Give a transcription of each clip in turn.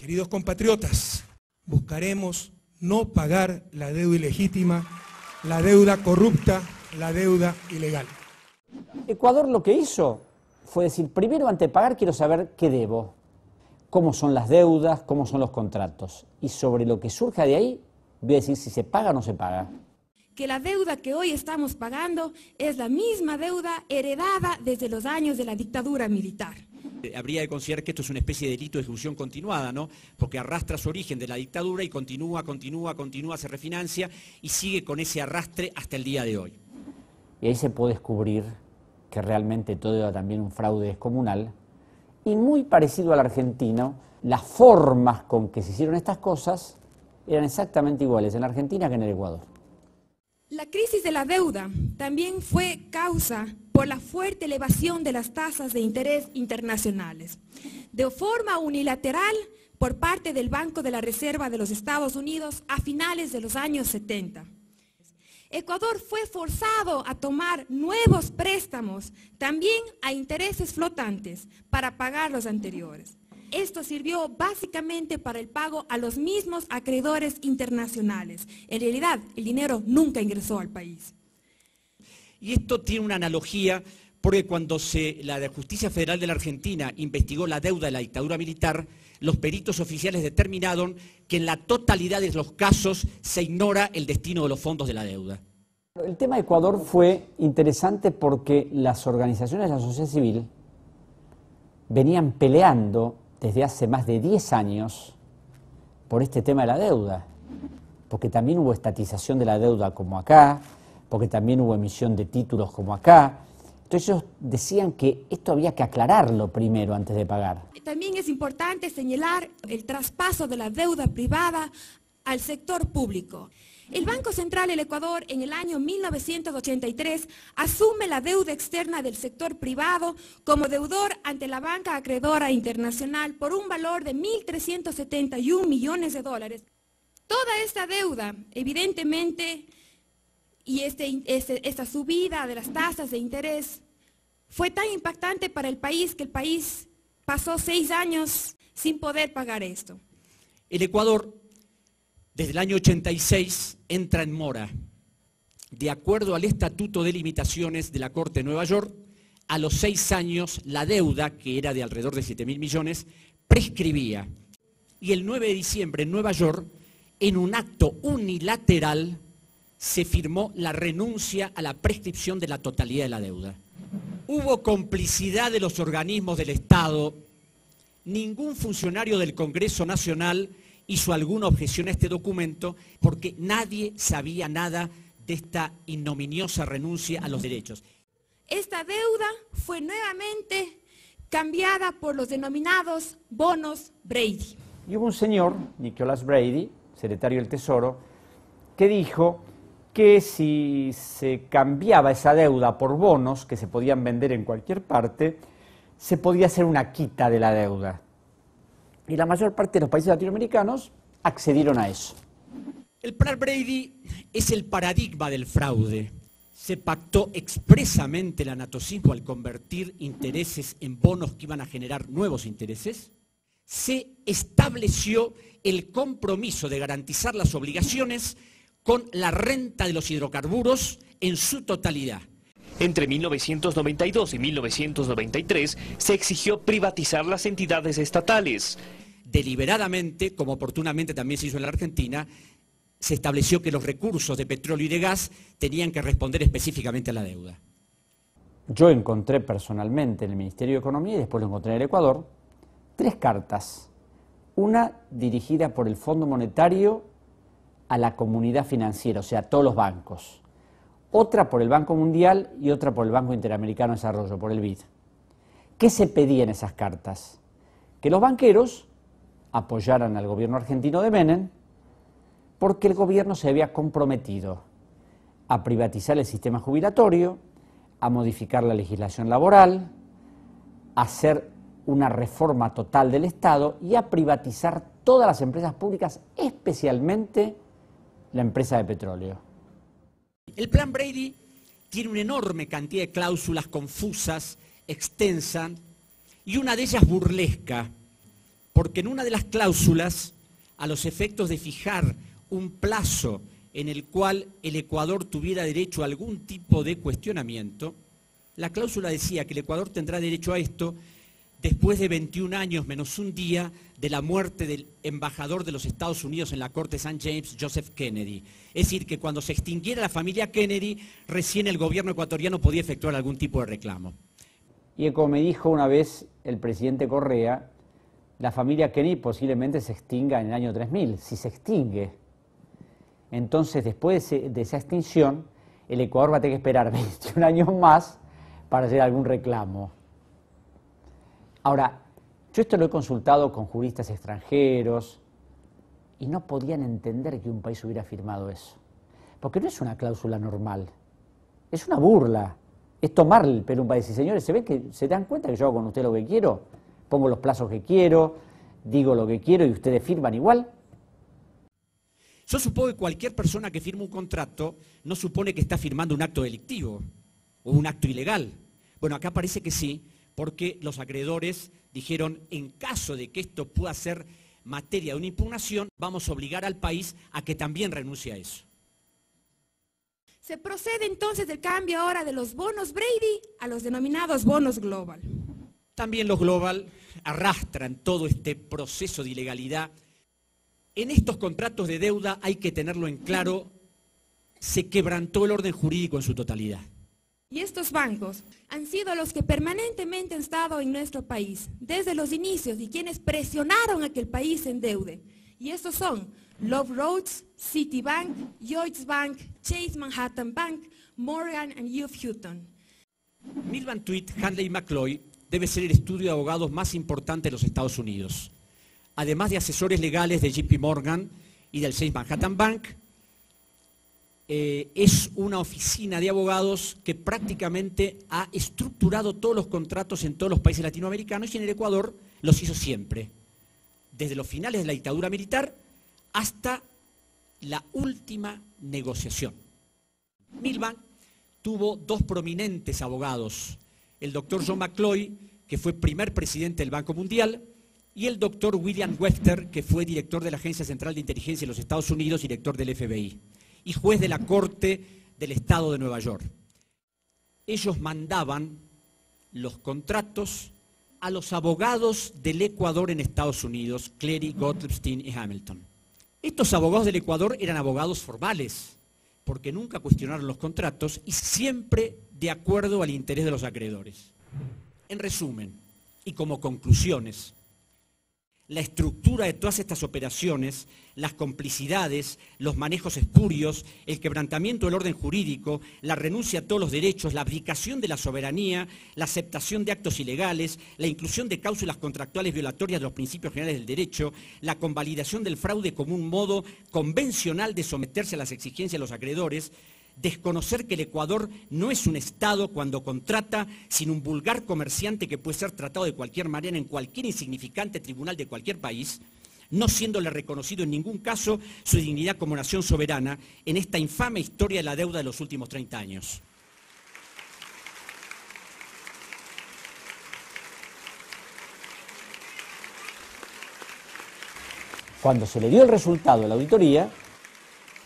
Queridos compatriotas, buscaremos no pagar la deuda ilegítima, la deuda corrupta, la deuda ilegal. Ecuador lo que hizo fue decir, primero antes de pagar quiero saber qué debo, cómo son las deudas, cómo son los contratos. Y sobre lo que surja de ahí, voy a decir si se paga o no se paga. Que la deuda que hoy estamos pagando es la misma deuda heredada desde los años de la dictadura militar. Habría que considerar que esto es una especie de delito de ejecución continuada, ¿no? Porque arrastra su origen de la dictadura y continúa, se refinancia y sigue con ese arrastre hasta el día de hoy. Y ahí se puede descubrir que realmente todo era también un fraude descomunal y muy parecido al argentino, las formas con que se hicieron estas cosas eran exactamente iguales en la Argentina que en el Ecuador. La crisis de la deuda también fue causa por la fuerte elevación de las tasas de interés internacionales, de forma unilateral por parte del Banco de la Reserva de los Estados Unidos a finales de los años 70. Ecuador fue forzado a tomar nuevos préstamos, también a intereses flotantes, para pagar los anteriores. Esto sirvió básicamente para el pago a los mismos acreedores internacionales. En realidad, el dinero nunca ingresó al país. Y esto tiene una analogía porque cuando la Justicia Federal de la Argentina investigó la deuda de la dictadura militar, los peritos oficiales determinaron que en la totalidad de los casos se ignora el destino de los fondos de la deuda. El tema de Ecuador fue interesante porque las organizaciones de la sociedad civil venían peleando desde hace más de 10 años por este tema de la deuda, porque también hubo estatización de la deuda como acá, porque también hubo emisión de títulos como acá. Entonces ellos decían que esto había que aclararlo primero antes de pagar. También es importante señalar el traspaso de la deuda privada al sector público. El Banco Central del Ecuador en el año 1983 asume la deuda externa del sector privado como deudor ante la banca acreedora internacional por un valor de 1.371 millones de dólares. Toda esta deuda, evidentemente, y esta subida de las tasas de interés fue tan impactante para el país que el país pasó 6 años sin poder pagar esto. El Ecuador, desde el año 86, entra en mora. De acuerdo al Estatuto de Limitaciones de la Corte de Nueva York, a los 6 años la deuda, que era de alrededor de 7.000 millones, prescribía. Y el 9 de diciembre en Nueva York, en un acto unilateral, se firmó la renuncia a la prescripción de la totalidad de la deuda. Hubo complicidad de los organismos del Estado. Ningún funcionario del Congreso Nacional hizo alguna objeción a este documento porque nadie sabía nada de esta ignominiosa renuncia a los derechos. Esta deuda fue nuevamente cambiada por los denominados bonos Brady. Y hubo un señor, Nicholas Brady, secretario del Tesoro, que dijo que si se cambiaba esa deuda por bonos que se podían vender en cualquier parte, se podía hacer una quita de la deuda. Y la mayor parte de los países latinoamericanos accedieron a eso. El plan Brady es el paradigma del fraude. Se pactó expresamente el anatocismo al convertir intereses en bonos que iban a generar nuevos intereses. Se estableció el compromiso de garantizar las obligaciones con la renta de los hidrocarburos en su totalidad. Entre 1992 y 1993 se exigió privatizar las entidades estatales. Deliberadamente, como oportunamente también se hizo en la Argentina, se estableció que los recursos de petróleo y de gas tenían que responder específicamente a la deuda. Yo encontré personalmente en el Ministerio de Economía, y después lo encontré en el Ecuador, 3 cartas. Una dirigida por el Fondo Monetario a la comunidad financiera, o sea, a todos los bancos. Otra por el Banco Mundial y otra por el Banco Interamericano de Desarrollo, por el BID. ¿Qué se pedía en esas cartas? Que los banqueros apoyaran al gobierno argentino de Menem porque el gobierno se había comprometido a privatizar el sistema jubilatorio, a modificar la legislación laboral, a hacer una reforma total del Estado y a privatizar todas las empresas públicas, especialmente la empresa de petróleo. El plan Brady tiene una enorme cantidad de cláusulas confusas, extensas, y una de ellas burlesca, porque en una de las cláusulas, a los efectos de fijar un plazo en el cual el Ecuador tuviera derecho a algún tipo de cuestionamiento, la cláusula decía que el Ecuador tendrá derecho a esto después de 21 años menos un día de la muerte del embajador de los Estados Unidos en la Corte St. James, Joseph Kennedy. Es decir, que cuando se extinguiera la familia Kennedy, recién el gobierno ecuatoriano podía efectuar algún tipo de reclamo. Y como me dijo una vez el presidente Correa, la familia Kennedy posiblemente se extinga en el año 3000, si se extingue. Entonces, después de esa extinción, el Ecuador va a tener que esperar 21 años más para hacer algún reclamo. Ahora, yo esto lo he consultado con juristas extranjeros y no podían entender que un país hubiera firmado eso. Porque no es una cláusula normal, es una burla. Es tomar el pelo a un país. Y señores, ¿se dan cuenta que yo hago con usted lo que quiero? Pongo los plazos que quiero, digo lo que quiero y ustedes firman igual. Yo supongo que cualquier persona que firma un contrato no supone que está firmando un acto delictivo o un acto ilegal. Bueno, acá parece que sí, porque los acreedores dijeron, en caso de que esto pueda ser materia de una impugnación, vamos a obligar al país a que también renuncie a eso. Se procede entonces del cambio ahora de los bonos Brady a los denominados bonos Global. También los Global arrastran todo este proceso de ilegalidad. En estos contratos de deuda, hay que tenerlo en claro, se quebrantó el orden jurídico en su totalidad. Y estos bancos han sido los que permanentemente han estado en nuestro país, desde los inicios, y quienes presionaron a que el país se endeude. Y estos son Love Roads, Citibank, Lloyds Bank, Chase Manhattan Bank, Morgan and Youth Hutton. Milbank Tweed, Handley McCloy debe ser el estudio de abogados más importante de los Estados Unidos. Además de asesores legales de JP Morgan y del Chase Manhattan Bank, es una oficina de abogados que prácticamente ha estructurado todos los contratos en todos los países latinoamericanos y en el Ecuador los hizo siempre, desde los finales de la dictadura militar hasta la última negociación. Milbank tuvo dos prominentes abogados, el doctor John McCloy, que fue primer presidente del Banco Mundial, y el doctor William Webster, que fue director de la Agencia Central de Inteligencia de los Estados Unidos, director del FBI, y juez de la Corte del Estado de Nueva York. Ellos mandaban los contratos a los abogados del Ecuador en Estados Unidos, Cleary, Gottlieb y Hamilton. Estos abogados del Ecuador eran abogados formales, porque nunca cuestionaron los contratos y siempre de acuerdo al interés de los acreedores. En resumen, y como conclusiones, la estructura de todas estas operaciones, las complicidades, los manejos espurios, el quebrantamiento del orden jurídico, la renuncia a todos los derechos, la abdicación de la soberanía, la aceptación de actos ilegales, la inclusión de cláusulas contractuales violatorias de los principios generales del derecho, la convalidación del fraude como un modo convencional de someterse a las exigencias de los acreedores, desconocer que el Ecuador no es un Estado cuando contrata, sino un vulgar comerciante que puede ser tratado de cualquier manera en cualquier insignificante tribunal de cualquier país, no siéndole reconocido en ningún caso su dignidad como nación soberana en esta infame historia de la deuda de los últimos 30 años. Cuando se le dio el resultado de la auditoría,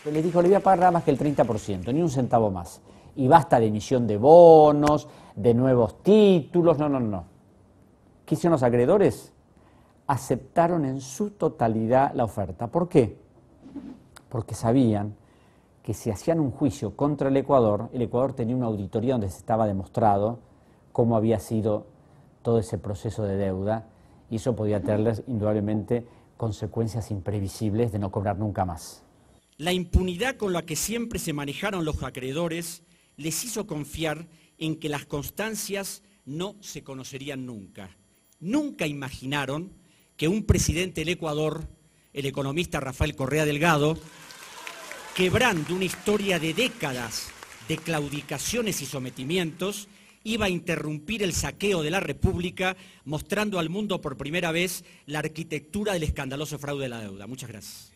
les dijo, le voy a pagar nada más que el 30%, ni un centavo más. Y basta de emisión de bonos, de nuevos títulos, no. ¿Qué hicieron los acreedores? Aceptaron en su totalidad la oferta. ¿Por qué? Porque sabían que si hacían un juicio contra el Ecuador tenía una auditoría donde se estaba demostrado cómo había sido todo ese proceso de deuda, y eso podía tenerles indudablemente consecuencias imprevisibles de no cobrar nunca más. La impunidad con la que siempre se manejaron los acreedores les hizo confiar en que las constancias no se conocerían nunca. Nunca imaginaron que un presidente del Ecuador, el economista Rafael Correa Delgado, quebrando una historia de décadas de claudicaciones y sometimientos, iba a interrumpir el saqueo de la República, mostrando al mundo por primera vez la arquitectura del escandaloso fraude de la deuda. Muchas gracias.